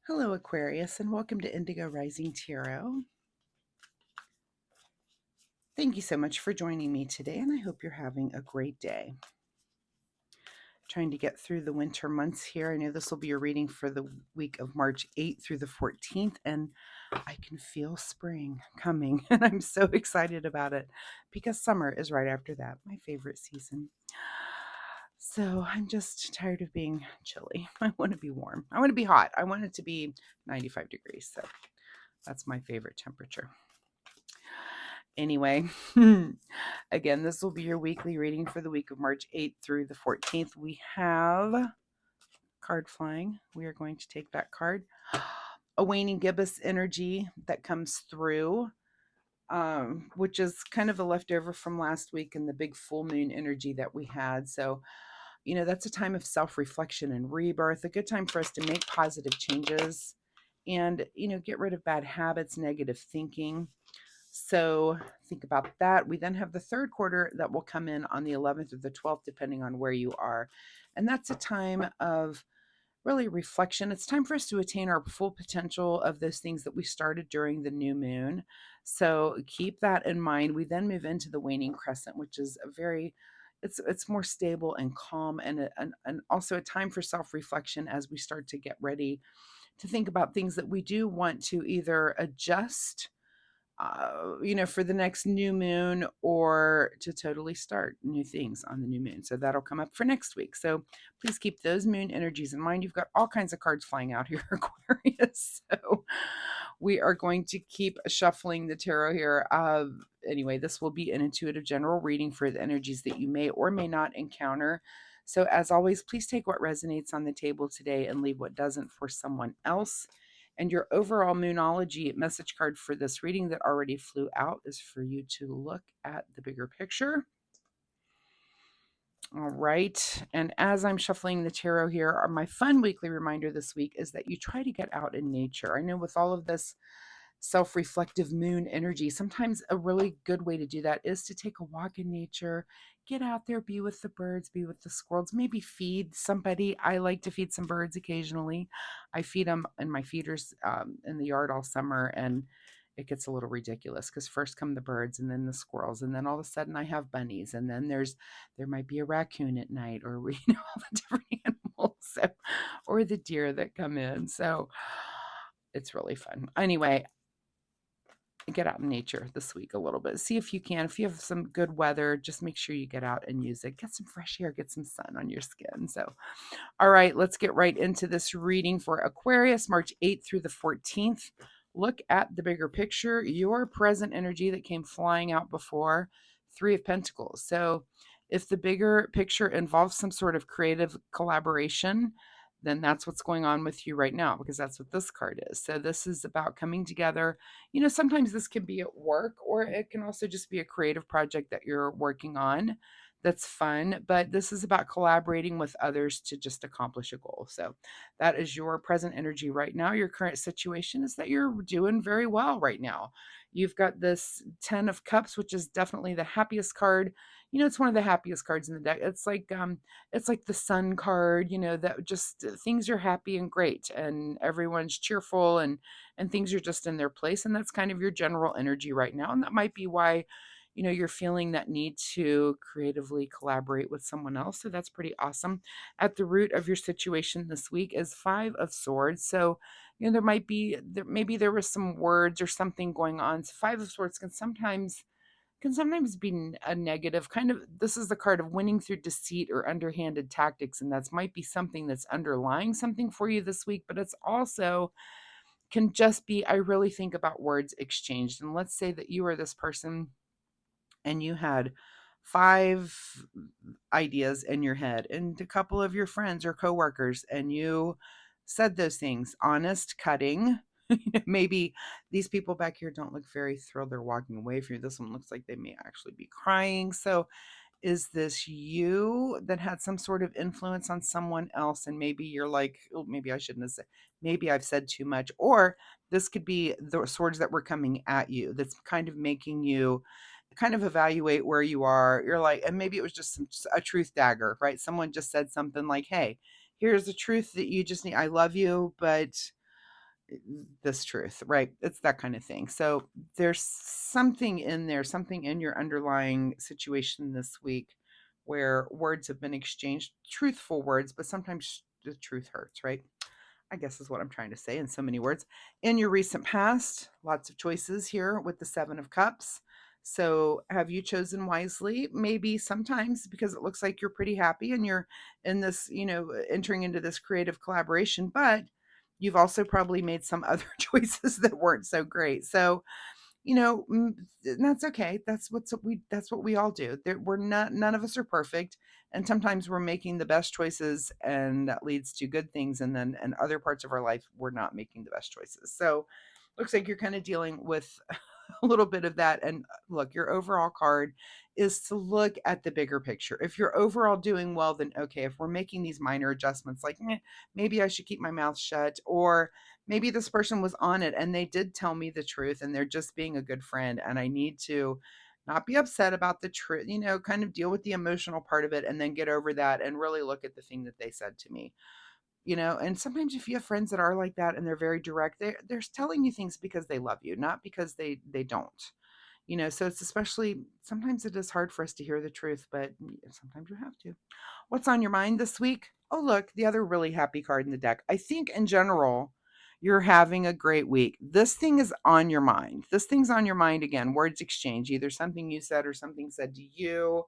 Hello, Aquarius, and welcome to Indigo Rising Tarot. Thank you so much for joining me today, and I hope you're having a great day. Trying to get through the winter months here. I know this will be a reading for the week of March 8th through the 14th, and I can feel spring coming, and I'm so excited about it because summer is right after that, my favorite season. So I'm just tired of being chilly. I want to be warm. I want to be hot. I want it to be 95 degrees. So that's my favorite temperature. Anyway, again, this will be your weekly reading for the week of March 8th through the 14th. We have card flying. We are going to take that card. A waning gibbous energy that comes through, which is kind of a leftover from last week and the big full moon energy that we had. So, that's a time of self-reflection and rebirth, a good time for us to make positive changes and, get rid of bad habits, negative thinking. So think about that. We then have the third quarter that will come in on the 11th or the 12th, depending on where you are. And that's a time of really reflection. It's time for us to attain our full potential of those things that we started during the new moon. So keep that in mind. We then move into the waning crescent, which is a very it's more stable and calm, and also a time for self-reflection as we start to get ready to think about things that we do want to either adjust, for the next new moon, or to totally start new things on the new moon. So that'll come up for next week. So please keep those moon energies in mind. You've got all kinds of cards flying out here, Aquarius. So we are going to keep shuffling the tarot here. Anyway, this will be an intuitive general reading for the energies that you may or may not encounter. So as always, please take what resonates on the table today and leave what doesn't for someone else. And your overall Moonology message card for this reading that already flew out is for you to look at the bigger picture. All right. And as I'm shuffling the tarot here, my fun weekly reminder this week is that you try to get out in nature. I know with all of this self-reflective moon energy, sometimes a really good way to do that is to take a walk in nature, get out there, be with the birds, be with the squirrels, maybe feed somebody. I like to feed some birds occasionally. I feed them in my feeders in the yard all summer, and it gets a little ridiculous because first come the birds and then the squirrels, and then all of a sudden I have bunnies, and then there might be a raccoon at night, or all the different animals, so, or the deer that come in. So it's really fun. Anyway, get out in nature this week a little bit. See if you can. If you have some good weather, just make sure you get out and use it. Get some fresh air, get some sun on your skin. So, all right, let's get right into this reading for Aquarius, March 8th through the 14th. Look at the bigger picture, your present energy that came flying out before, Three of Pentacles. So, if the bigger picture involves some sort of creative collaboration, then that's what's going on with you right now, because that's what this card is. So this is about coming together. Sometimes this can be at work, or it can also just be a creative project that you're working on that's fun, but this is about collaborating with others to just accomplish a goal. So that is your present energy right now. Your current situation is that you're doing very well right now. You've got this 10 of Cups, which is definitely the happiest card. It's one of the happiest cards in the deck. It's like the sun card, that just things are happy and great, and everyone's cheerful, and things are just in their place, and that's kind of your general energy right now. And that might be why you're feeling that need to creatively collaborate with someone else. So that's pretty awesome. At the root of your situation this week is Five of Swords. So maybe there was some words or something going on. So Five of Swords can sometimes be a negative kind of. This is the card of winning through deceit or underhanded tactics, and that might be something that's underlying something for you this week. But it's also can just be, I really think about words exchanged. And let's say that you are this person and you had five ideas in your head and a couple of your friends or coworkers, and you said those things, honest, cutting. Maybe these people back here don't look very thrilled they're walking away from you. This one looks like they may actually be crying. So is this you that had some sort of influence on someone else, and maybe you're like, oh, maybe I shouldn't have said, maybe I've said too much? Or this could be the swords that were coming at you that's kind of making you kind of evaluate where you are. You're like, and maybe it was just a truth dagger, right? Someone just said something like, hey, here's the truth that you just need. I love you, but this truth, right? It's that kind of thing. So there's something in there, something in your underlying situation this week where words have been exchanged, truthful words, but sometimes the truth hurts, right? I guess is what I'm trying to say in so many words. In your recent past, lots of choices here with the Seven of Cups. So, have you chosen wisely? Maybe sometimes because it looks like you're pretty happy and you're in this, entering into this creative collaboration, but you've also probably made some other choices that weren't so great. So, that's okay. That's what we all do. We're not none of us are perfect, and sometimes we're making the best choices, and that leads to good things. And then, in other parts of our life, we're not making the best choices. So, looks like you're kind of dealing with a little bit of that. And look, your overall card is to look at the bigger picture. If you're overall doing well, then okay. If we're making these minor adjustments, like maybe I should keep my mouth shut, or maybe this person was on it and they did tell me the truth and they're just being a good friend, and I need to not be upset about the truth, kind of deal with the emotional part of it and then get over that and really look at the thing that they said to me. And sometimes if you have friends that are like that and they're very direct, they're telling you things because they love you, not because they don't. So it's especially sometimes it is hard for us to hear the truth, but sometimes you have to. What's on your mind this week? Oh, look, the other really happy card in the deck. I think in general, you're having a great week. This thing is on your mind. This thing's on your mind again. Words exchange, either something you said or something said to you.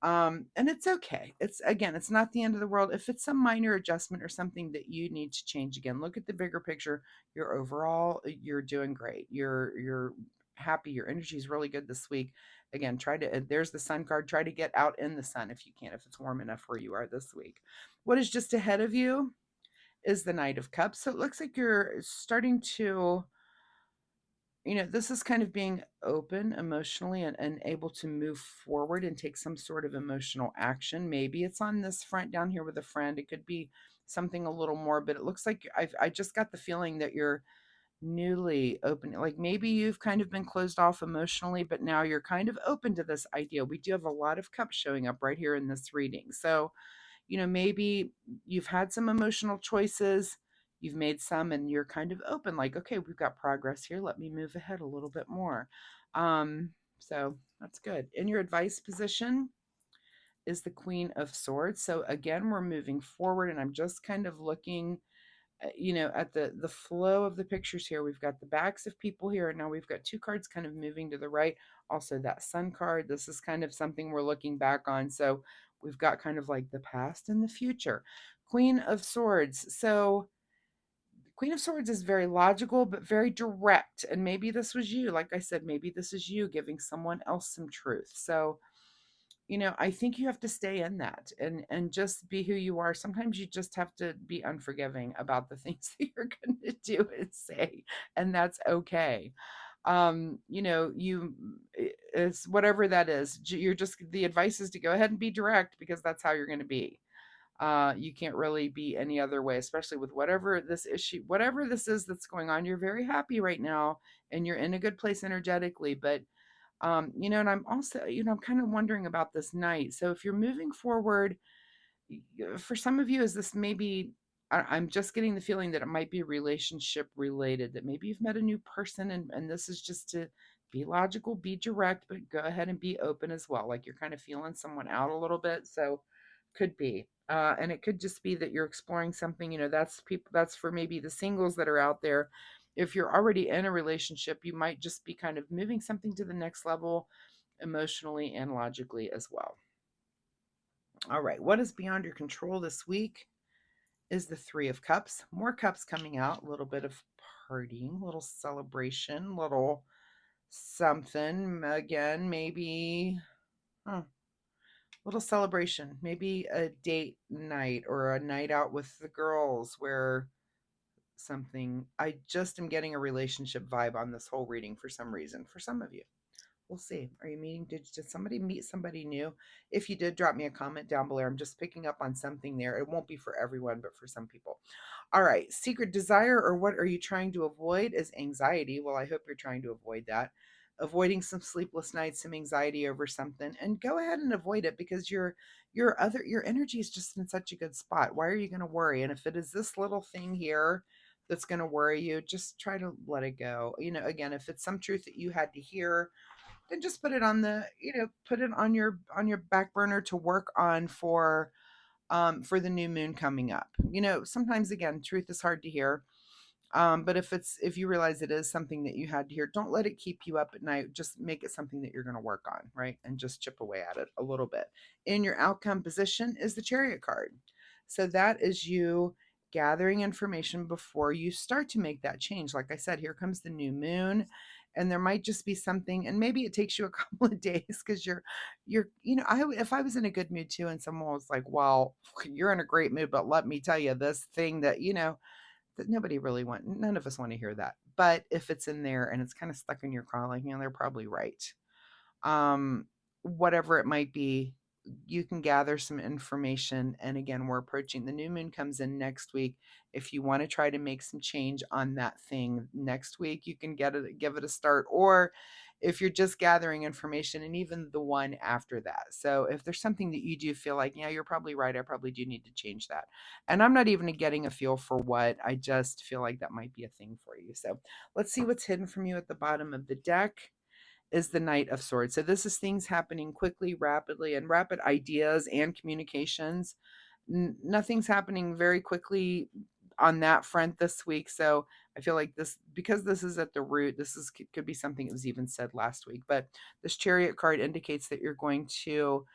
And it's okay. It's not the end of the world. If it's some minor adjustment or something that you need to change again, look at the bigger picture. You're doing great. You're happy. Your energy is really good this week. Again, there's the sun card. Try to get out in the sun if you can, if it's warm enough where you are this week. What is just ahead of you is the Knight of Cups. So it looks like you're starting to, this is kind of being open emotionally and able to move forward and take some sort of emotional action. Maybe it's on this front down here with a friend. It could be something a little more, but it looks like I just got the feeling that you're newly open. Like maybe you've kind of been closed off emotionally, but now you're kind of open to this idea. We do have a lot of cups showing up right here in this reading. So maybe you've had some emotional choices, you've made some, and you're kind of open, like, okay, we've got progress here. Let me move ahead a little bit more. So that's good. In your advice position is the Queen of Swords. So again, we're moving forward, and I'm just kind of looking at the flow of the pictures here. We've got the backs of people here, and now we've got two cards kind of moving to the right. Also that sun card, this is kind of something we're looking back on. So we've got kind of like the past and the future. Queen of Swords. So Queen of Swords is very logical but very direct, and maybe this was you, like I said, maybe this is you giving someone else some truth. So I think you have to stay in that and just be who you are. Sometimes you just have to be unforgiving about the things that you're going to do and say, and that's okay. It's whatever that is. You're just the advice is to go ahead and be direct because that's how you're going to be. You can't really be any other way, especially with whatever this is that's going on. You're very happy right now and you're in a good place energetically, but and I'm also, I'm kind of wondering about this night. So if you're moving forward, for some of you, is this maybe, I'm just getting the feeling that it might be relationship related, that maybe you've met a new person and this is just to be logical, be direct, but go ahead and be open as well. Like you're kind of feeling someone out a little bit. So could be. And it could just be that you're exploring something, that's for maybe the singles that are out there. If you're already in a relationship, you might just be kind of moving something to the next level emotionally and logically as well. All right, what is beyond your control this week is the Three of Cups. More cups coming out, a little bit of partying, a little celebration, little something. Again, maybe little celebration, maybe a date night or a night out with the girls where something. I just am getting a relationship vibe on this whole reading for some reason, for some of you. We'll see. Are you meeting? Did somebody meet somebody new? If you did, drop me a comment down below. I'm just picking up on something there. It won't be for everyone, but for some people. All right. Secret desire, or what are you trying to avoid, is anxiety. Well, I hope you're trying to avoid that. Avoiding some sleepless nights, some anxiety over something, and go ahead and avoid it because your energy is just in such a good spot. Why are you going to worry? And if it is this little thing here, that's going to worry you, just try to let it go. Again, if it's some truth that you had to hear, then just put it on put it on your back burner to work on for the new moon coming up. Sometimes again, truth is hard to hear. But if you realize it is something that you had to hear, don't let it keep you up at night. Just make it something that you're going to work on, right? And just chip away at it a little bit. In your outcome position is the Chariot card. So that is you gathering information before you start to make that change. Like I said, here comes the new moon, and there might just be something, and maybe it takes you a couple of days because if I was in a good mood too, and someone was like, "Well, you're in a great mood, but let me tell you this thing that nobody really none of us want to hear that. But if it's in there and it's kind of stuck in your craw, like, they're probably right. um Whatever it might be, you can gather some information. And again, we're approaching the new moon comes in next week. If you want to try to make some change on that thing next week, you can give it a start. Or if you're just gathering information, and even the one after that. So if there's something that you do feel like, yeah, you're probably right, I probably do need to change that. And I'm not even getting a feel for what, I just feel like that might be a thing for you. So let's see what's hidden from you at the bottom of the deck is the Knight of Swords. So this is things happening quickly, rapidly, and rapid ideas and communications. Nothing's happening very quickly on that front this week. So I feel like this, because this is at the root, could be something that was even said last week. But this Chariot card indicates that you're going to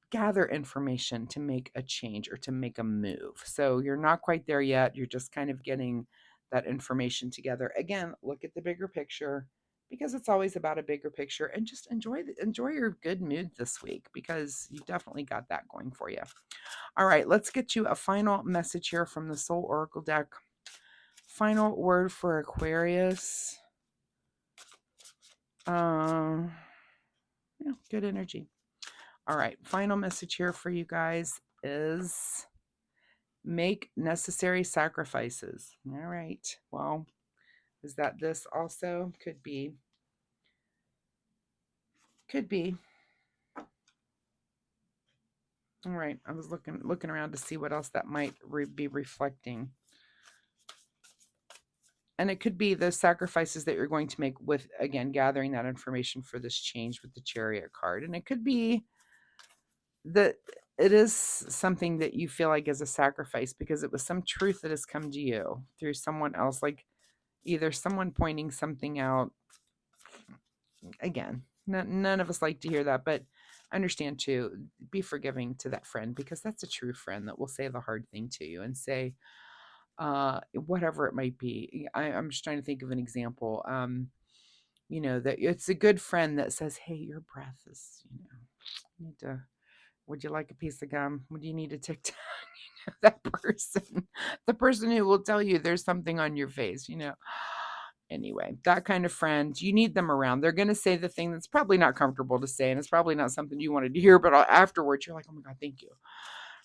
gather information to make a change or to make a move. So you're not quite there yet. You're just kind of getting that information together. Again, look at the bigger picture, because it's always about a bigger picture, and just enjoy your good mood this week, because you definitely got that going for you. All right, let's get you a final message here from the Soul Oracle deck. Final word for Aquarius. Yeah, good energy. All right, final message here for you guys is make necessary sacrifices. All right, well, is that this also? Could be. Could be. All right, I was looking around to see what else that might be reflecting. And it could be the sacrifices that you're going to make with, again, gathering that information for this change with the Chariot card. And it could be that it is something that you feel like is a sacrifice because it was some truth that has come to you through someone else, like either someone pointing something out. Again, none of us like to hear that, but understand too, be forgiving to that friend, because that's a true friend that will say the hard thing to you and say, whatever it might be. I'm just trying to think of an example. That it's a good friend that says, hey, your breath is, need to, would you like a piece of gum? Would you need a tic tac? That person, the person who will tell you there's something on your face, Anyway, that kind of friend, you need them around. They're going to say the thing that's probably not comfortable to say, and it's probably not something you wanted to hear, but afterwards you're like, oh my God, thank you.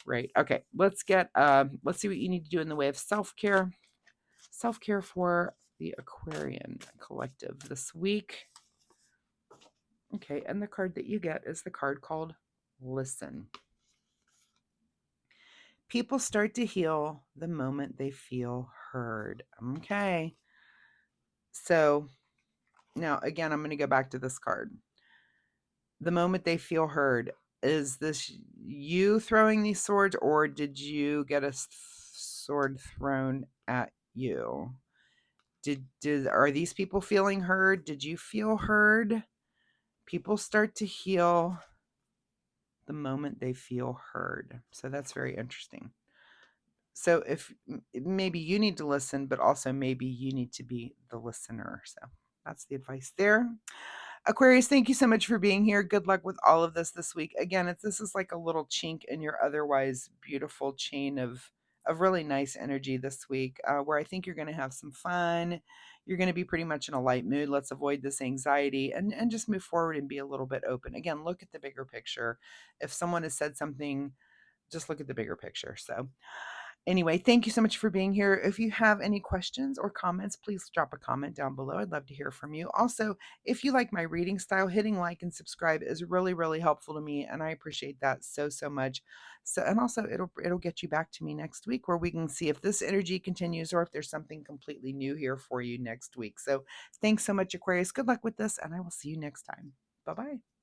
Right. Okay. Let's see what you need to do in the way of self-care. Self-care for the Aquarian collective this week. Okay. And the card that you get is the card called Listen. People start to heal the moment they feel heard. Okay. So now, again, I'm going to go back to this card. The moment they feel heard. Is this you throwing these swords, or did you get a sword thrown at you? Are these people feeling heard? Did you feel heard? People start to heal the moment they feel heard. So that's very interesting. So if maybe you need to listen, but also maybe you need to be the listener. So that's the advice there. Aquarius, thank you so much for being here. Good luck with all of this week. Again, this is like a little chink in your otherwise beautiful chain of really nice energy this week, where I think you're going to have some fun. You're going to be pretty much in a light mood. Let's avoid this anxiety and just move forward and be a little bit open. Again, look at the bigger picture. If someone has said something, just look at the bigger picture. So Anyway, thank you so much for being here. If you have any questions or comments, please drop a comment down below. I'd love to hear from you. Also, if you like my reading style, hitting like and subscribe is really, really helpful to me, and I appreciate that so, so much. So, and also it'll get you back to me next week where we can see if this energy continues or if there's something completely new here for you next week. So, thanks so much, Aquarius. Good luck with this, and I will see you next time. Bye bye.